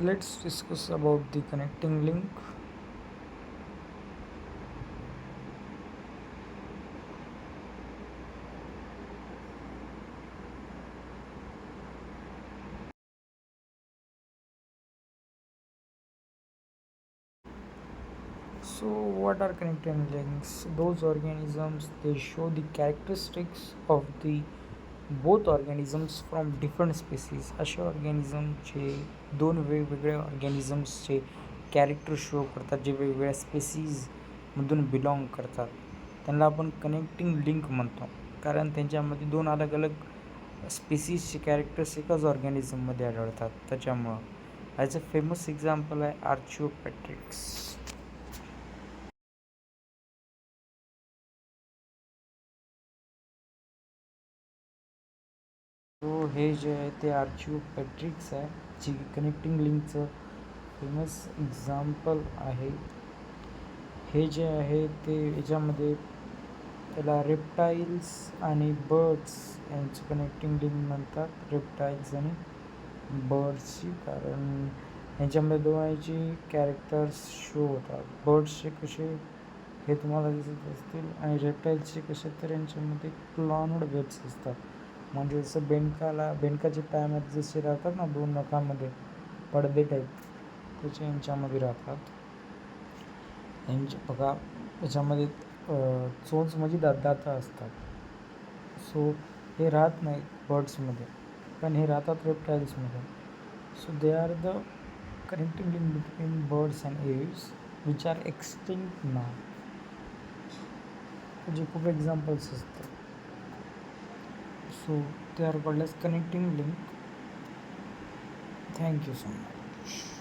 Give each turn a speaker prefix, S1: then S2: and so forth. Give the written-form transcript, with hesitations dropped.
S1: Let's discuss about the connecting link. So, what are connecting links? Those organisms they show the characteristics of the both organisms from different species. असे ऑर्गॅनिझमचे दोन वेगवेगळ्या ऑर्गॅनिझम्सचे character show करतात जे वेगवेगळ्या स्पेसीजमधून belong करतात. त्यांना आपण कनेक्टिंग लिंक म्हणतो कारण त्यांच्यामध्ये दोन अलग अलग स्पेसीजचे कॅरेक्टर्स एकाच ऑर्गॅनिझममध्ये आढळतात. त्याच्यामुळं ॲज अ फेमस एक्झाम्पल आहे आर्चिओपॅट्रिक्स. सो हे जे आहे ते आर्चिओपॅट्रिक्स आहे जी कनेक्टिंग लिंकचं फेमस एक्झाम्पल आहे. हे जे आहे ते याच्यामध्ये त्याला रेप्टाईल्स आणि बर्ड्स यांचं कनेक्टिंग लिंक म्हणतात. रेप्टाईल्स आणि बर्ड्सची कारण यांच्यामध्ये दोघांची कॅरेक्टर्स शो होतात. बर्ड्सचे कसे हे तुम्हाला दिसत असतील आणि रेप्टाईल्सचे कसे तर यांच्यामध्ये क्लॉनड वेब्स असतात. म्हणजे जसं बेंडकाच्या पायामध्ये जसे राहतात ना दोन नखामध्ये पडदे टाईप त्याचे यांच्यामध्ये राहतात. यांच्या बघा याच्यामध्ये चोच म्हणजे दातं असतात. सो हे राहत नाही बर्ड्समध्ये पण हे राहतात रेप्टाईल्समध्ये. So they are the connecting link between birds and aves which are extinct now. म्हणजे खूप एक्झाम्पल्स असतात. So they are called as connecting link. Thank you so much.